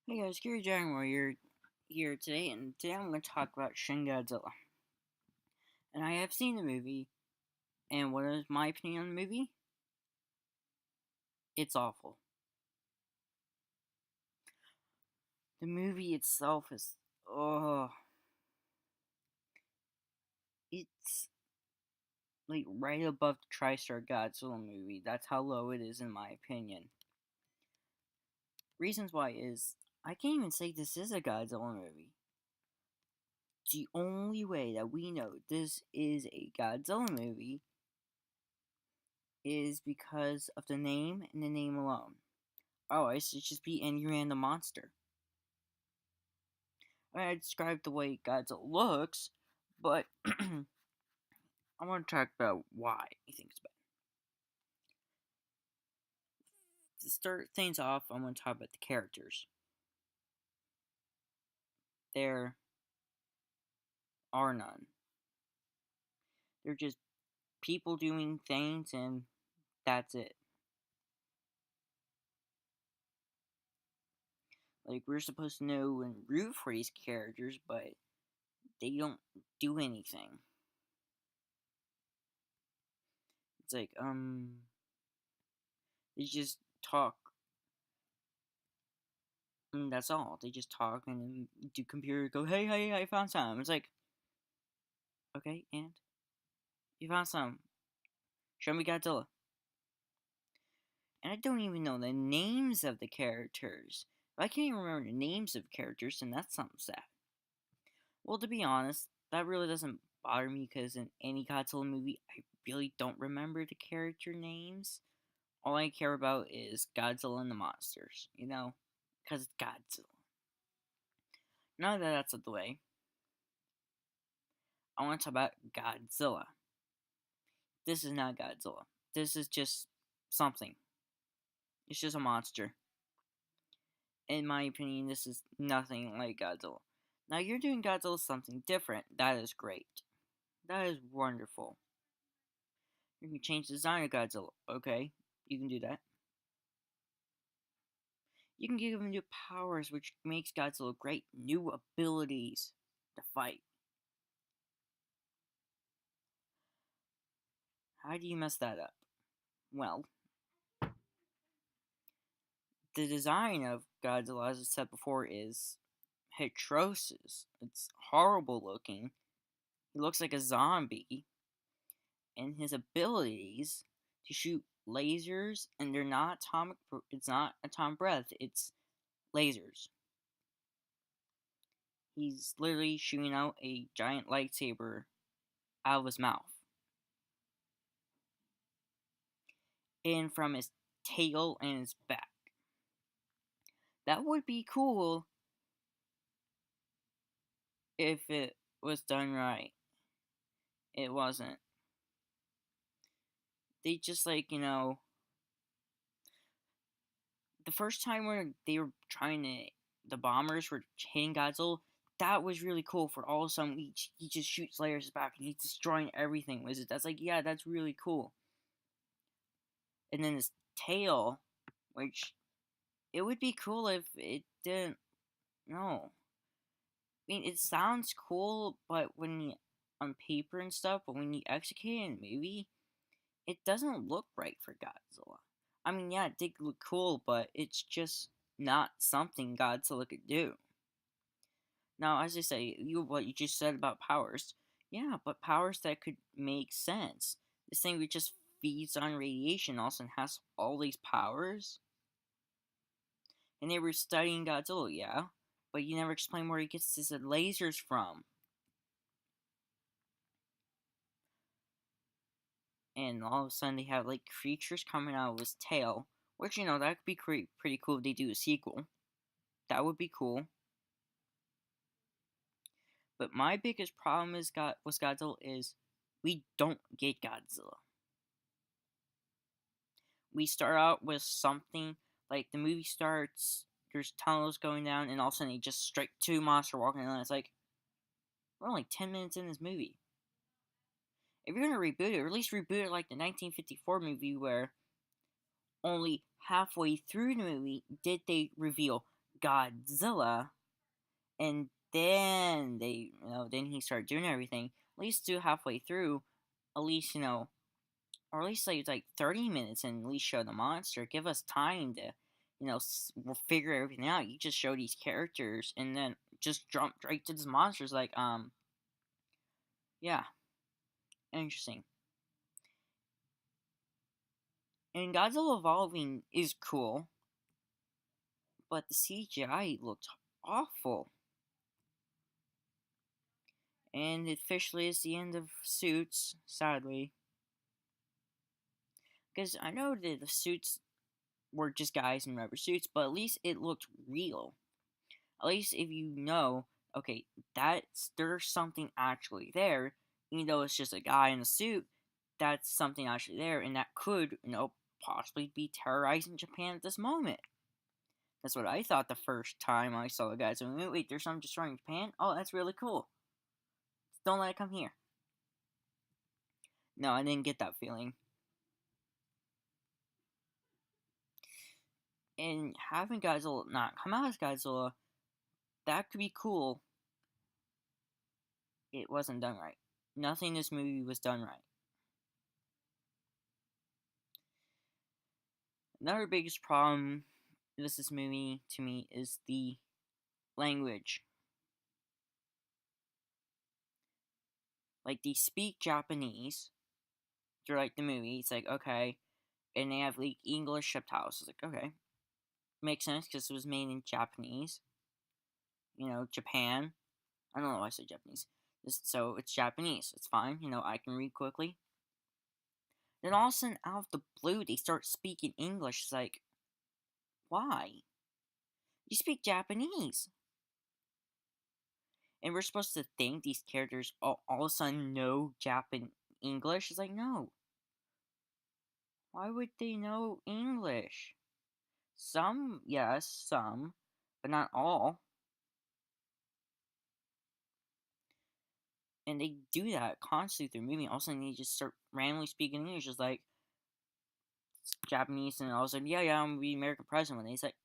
Hey guys, Gary Jaguar here today, and today I'm going to talk about Shin Godzilla. And I have seen the movie, and what is my opinion on the movie? It's awful. The movie itself is, oh, it's like right above the TriStar Godzilla movie. That's how low it is in my opinion. Reasons why is, I can't even say this is a Godzilla movie. The only way that we know this is a Godzilla movie is because of the name and the name alone. Oh, it should just be any random monster. I described the way Godzilla looks, but I want to talk about why he thinks it's bad. To start things off, I want to talk about the characters. There are none. They're just people doing things, and that's it. Like, we're supposed to know and root for these characters, but they don't do anything. It's like, they just talk. And that's all. They just talk and do computer go, hey, I found some. It's like, okay, and you found some. Show me Godzilla. And I don't even know the names of the characters. If I can't even remember the names of characters, then that's something sad. Well, to be honest, that really doesn't bother me because in any Godzilla movie, I really don't remember the character names. All I care about is Godzilla and the monsters, because it's Godzilla. Now that that's out of the way, I want to talk about Godzilla. This is not Godzilla. This is just something. It's just a monster. In my opinion, this is nothing like Godzilla. Now, you're doing Godzilla something different. That is great. That is wonderful. You can change the design of Godzilla. Okay, you can do that. You can give him new powers, which makes Godzilla great. New abilities to fight. How do you mess that up? Well, the design of Godzilla, as I said before, is atrocious. It's horrible looking. He looks like a zombie. And his abilities to shoot lasers, and they're not atomic. It's not atomic breath. It's lasers. He's literally shooting out a giant lightsaber out of his mouth, and from his tail and his back. That would be cool if it was done right. It wasn't. They just the first time where they were trying to, the bombers were hitting Godzilla, that was really cool. For all of a sudden, he just shoots layers back and he's destroying everything. That's like, yeah, that's really cool. And then his tail, which it would be cool if it didn't. No, I mean it sounds cool, but when you on paper and stuff, but when you execute it in a movie, it doesn't look right for Godzilla. I mean, yeah, it did look cool, but it's just not something Godzilla could do. Now, as I say, what you just said about powers, yeah, but powers that could make sense. This thing which just feeds on radiation also has all these powers. And they were studying Godzilla, yeah, but you never explain where he gets his lasers from. And all of a sudden they have like creatures coming out of his tail, which that could be pretty cool if they do a sequel. That would be cool. But my biggest problem with Godzilla is we don't get Godzilla. We start out with something like the movie starts, there's tunnels going down, and all of a sudden they just straight to monster walking in, and it's like, we're only 10 minutes in this movie. If you're gonna reboot it, or at least reboot it like the 1954 movie, where only halfway through the movie did they reveal Godzilla, and then then he started doing everything. At least do halfway through, at least or at least like 30 minutes, and at least show the monster. Give us time to, we'll figure everything out. You just show these characters, and then just jump right to this monsters. Like, yeah, interesting. And Godzilla evolving is cool, but the CGI looked awful. And it officially is the end of Suits, sadly. Because I know that the suits were just guys in rubber suits, but at least it looked real. At least if okay, there's something actually there, even though it's just a guy in a suit, that's something actually there, and that could, possibly be terrorizing Japan at this moment. That's what I thought the first time I saw the guy. So, wait, there's something destroying Japan? Oh, that's really cool. Don't let it come here. No, I didn't get that feeling. And having Godzilla not come out as Godzilla, that could be cool. It wasn't done right. Nothing in this movie was done right. Another biggest problem with this movie to me is the language. Like, they speak Japanese through like the movie. It's like, okay, and they have like English subtitles. It's like, okay, makes sense because it was made in Japanese. Japan. I don't know why I said Japanese. So it's Japanese. It's fine. I can read quickly. Then all of a sudden, out of the blue, they start speaking English. It's like, why? You speak Japanese. And we're supposed to think these characters all of a sudden know Japan English. It's like, no. Why would they know English? Some, yes, some, but not all. And they do that constantly through the movie. All of a sudden, they just start randomly speaking English, just like Japanese, and all of a sudden, yeah, I'm gonna be American president. And he's like,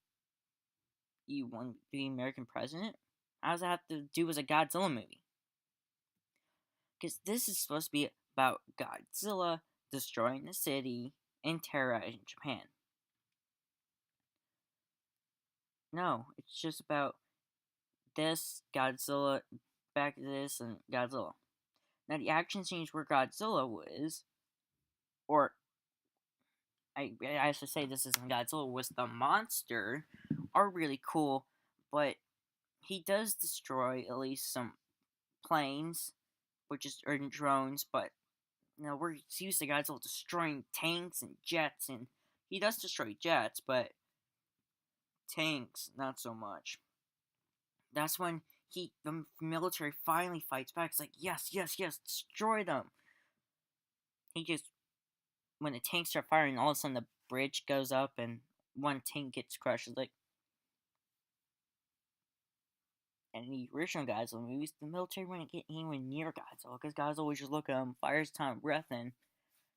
you want to be American president? How does that have to do with a Godzilla movie? Because this is supposed to be about Godzilla destroying the city and terrorizing Japan. No, it's just about this, Godzilla, back to this, and Godzilla. Now, the action scenes where Godzilla was, or I should say this isn't Godzilla, was the monster, are really cool, but he does destroy at least some planes, or drones, but we're used to Godzilla destroying tanks and jets, and he does destroy jets, but tanks, not so much. That's when the military finally fights back. It's like, yes, yes, yes, destroy them. When the tanks start firing, all of a sudden the bridge goes up and one tank gets crushed. It's like, and the original Godzilla movies, the military wouldn't get anywhere near Godzilla because Godzilla would just look at him, fires a ton of breath, and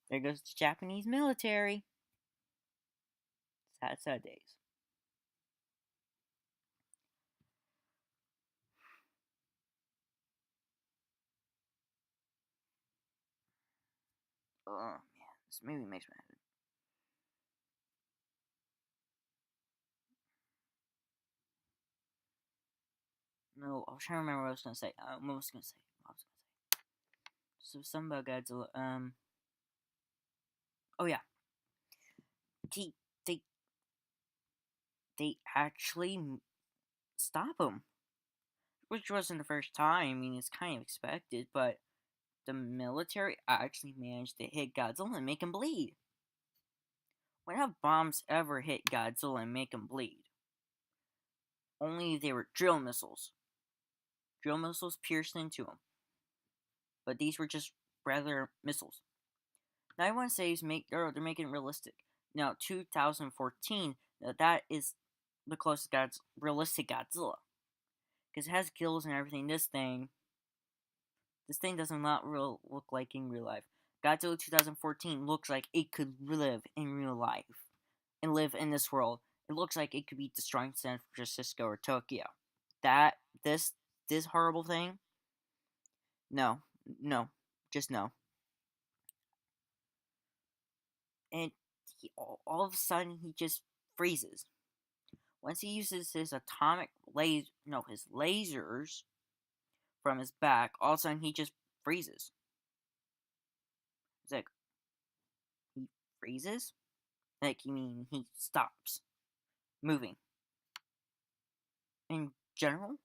there goes the Japanese military. Sad, sad days. Oh man, this movie makes me happy. No, I was trying to remember what I was gonna say. What was I gonna say? So something about Godzilla. Oh yeah, he, they they actually stop him, which wasn't the first time. I mean, it's kind of expected, but the military actually managed to hit Godzilla and make him bleed. When have bombs ever hit Godzilla and make him bleed? Only they were drill missiles. Drill missiles pierced into him. But these were just regular missiles. Now I want to say they're making it realistic. Now 2014, that is the closest realistic Godzilla. Because it has gills and everything. This thing does not look like in real life. Godzilla 2014 looks like it could live in real life and live in this world. It looks like it could be destroying San Francisco or Tokyo. That this horrible thing? No, no, just no. And all of a sudden he just freezes. Once he uses his atomic laser, no, his lasers from his back, all of a sudden he just freezes. It's like he freezes. Like you mean he stops moving. In general,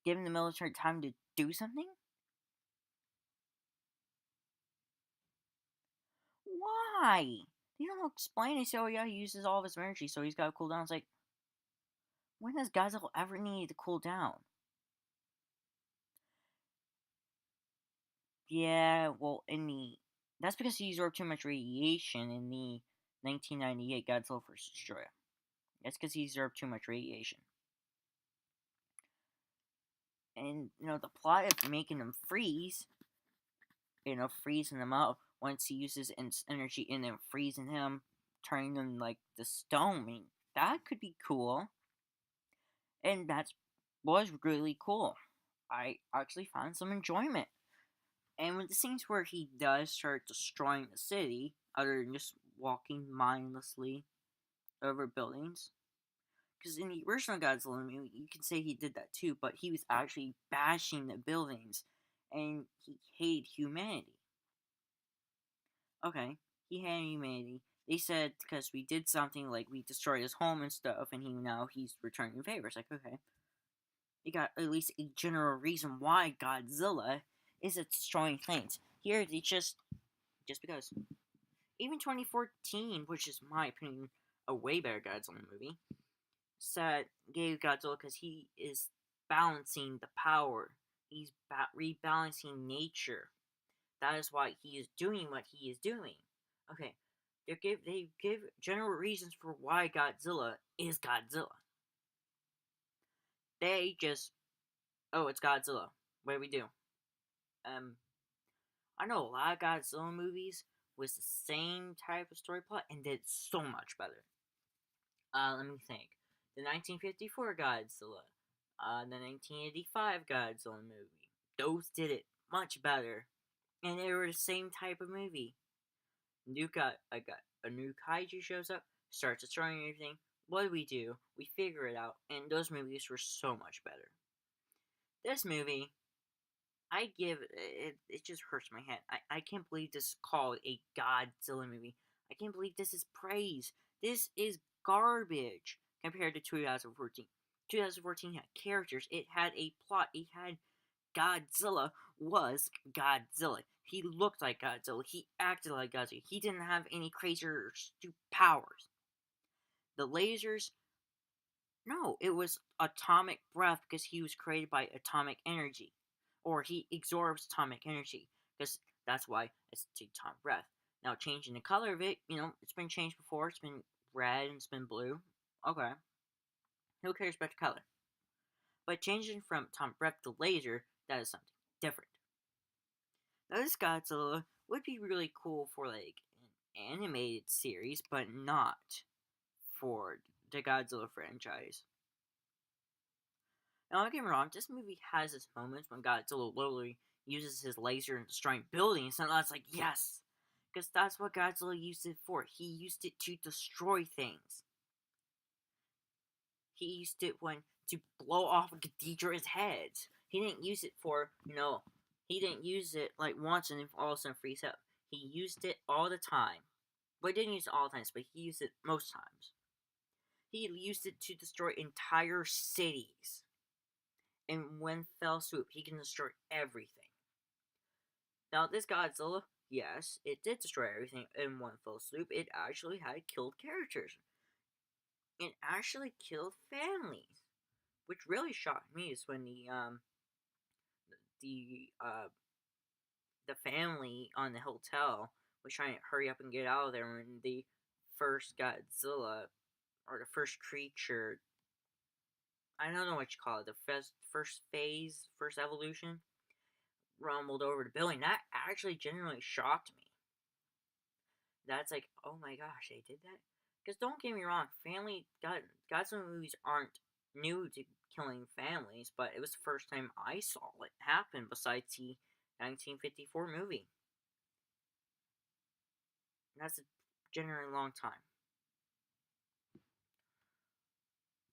giving the military time to do something. Why? They don't explain it. So yeah, he uses all of his energy, so he's got to cool down. It's like, when has Godzilla ever needed to cool down? Yeah, well, that's because he absorbed too much radiation in the 1998 Godzilla vs. Destroyer. That's because he absorbed too much radiation. And the plot of making him freeze, freezing him out once he uses energy and then freezing him, turning him like the stone. I mean, that could be cool. And that was really cool. I actually found some enjoyment. And with the scenes where he does start destroying the city, other than just walking mindlessly over buildings, because in the original Godzilla movie, you can say he did that too, but he was actually bashing the buildings, and he hated humanity. Okay, he hated humanity. They said because we did something like we destroyed his home and stuff, and he's returning favors. Like, okay, you got at least a general reason why Godzilla is destroying things. Here, they just because. Even 2014, which is my opinion a way better Godzilla movie, gave Godzilla because he is balancing the power. He's rebalancing nature. That is why he is doing what he is doing. Okay, they give general reasons for why Godzilla is Godzilla. They just, oh, it's Godzilla. What do we do? I know a lot of Godzilla movies with the same type of story plot and did so much better. Let me think. The 1954 Godzilla, the 1985 Godzilla movie. Those did it much better, and they were the same type of movie. A new kaiju shows up, starts destroying everything. What do? We figure it out, and those movies were so much better. This movie, I give it. It just hurts my head. I can't believe this is called a Godzilla movie. I can't believe this is praise. This is garbage compared to 2014. 2014 had characters. It had a plot. It had Godzilla was Godzilla. He looked like Godzilla. He acted like Godzilla. He didn't have any crazy or stupid powers. The lasers, no, it was atomic breath because he was created by atomic energy. Or he absorbs atomic energy because that's why it's atomic breath. Now, changing the color of it, it's been changed before. It's been red and it's been blue. Okay. Who cares about the color? But changing from atomic breath to laser, that is something different. Now, this Godzilla would be really cool for like an animated series, but not for the Godzilla franchise. Now, don't get me wrong, this movie has its moments when Godzilla literally uses his laser and destroying buildings, and that's like, yes! Because that's what Godzilla used it for. He used it to destroy things. He used it to blow off Ghidorah's heads. He didn't use it for, he didn't use it like once and then all of a sudden freeze up. He used it all the time. But he didn't use it all the times, but he used it most times. He used it to destroy entire cities. In one fell swoop, he can destroy everything. Now, this Godzilla, yes, it did destroy everything in one fell swoop. It actually had killed characters. It actually killed families. Which really shocked me is when the family on the hotel was trying to hurry up and get out of there when the first Godzilla, or the first creature, I don't know what you call it, the first phase, first evolution, rumbled over the building. That actually genuinely shocked me. That's like, oh my gosh, they did that? Because don't get me wrong, Godzilla movies aren't new to killing families, but it was the first time I saw it happen besides the 1954 movie. And that's a generally long time.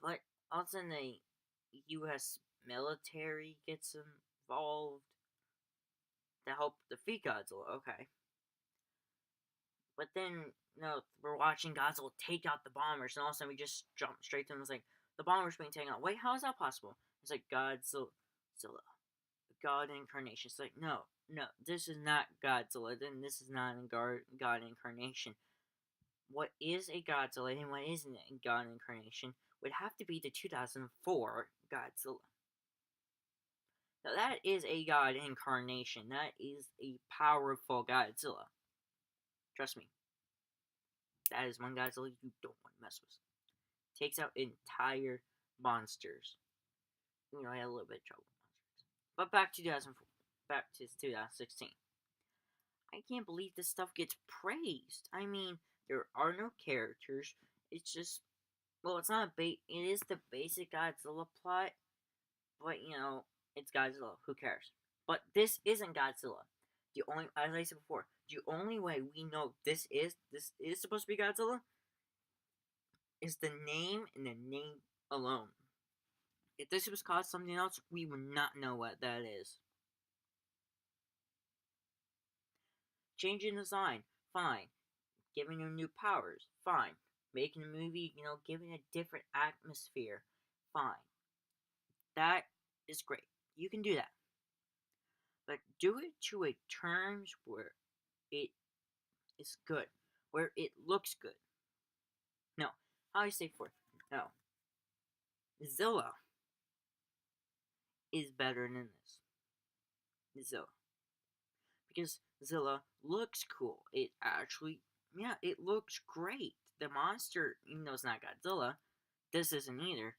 But all of a sudden, the U.S. military gets involved to help defeat Godzilla. Okay. But then, we're watching Godzilla take out the bombers, and all of a sudden we just jump straight to him. It's like, the bombers being taken out. Wait, how is that possible? It's like, Godzilla, God incarnation. It's like, no, this is not Godzilla. Then this is not a God incarnation. What is a Godzilla and what isn't a God incarnation would have to be the 2004 Godzilla. Now, that is a God incarnation. That is a powerful Godzilla. Trust me. That is one Godzilla you don't want to mess with. Takes out entire monsters. I had a little bit of trouble with monsters. But back to 2016. I can't believe this stuff gets praised. I mean, there are no characters. It's just, well, it's not it is the basic Godzilla plot, but it's Godzilla. Who cares? But this isn't Godzilla. As I said before, the only way we know this is supposed to be Godzilla is the name and the name alone. If this was called something else, we would not know what that is. Changing design, fine. Giving him new powers, fine. Making a movie, giving a different atmosphere, fine. That is great. You can do that. But do it to a terms where it is good, where it looks good. No, how I say for no. Zilla is better than this. Zilla. Because Zilla looks cool. It actually, it looks great. The monster, even though it's not Godzilla, this isn't either.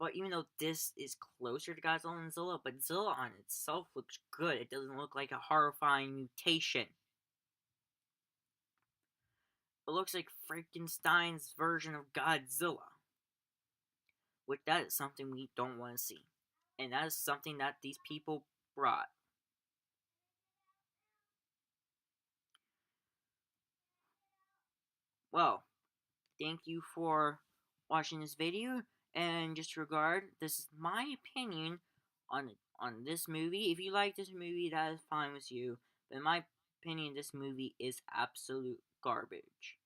But even though this is closer to Godzilla than Zilla, but Zilla on itself looks good. It doesn't look like a horrifying mutation. It looks like Frankenstein's version of Godzilla. Which that is something we don't want to see. And that is something that these people brought. Well, thank you for watching this video. And just regard, this is my opinion on this movie. If you like this movie, that is fine with you. But in my opinion, this movie is absolute garbage.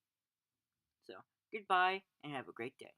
So, goodbye and have a great day.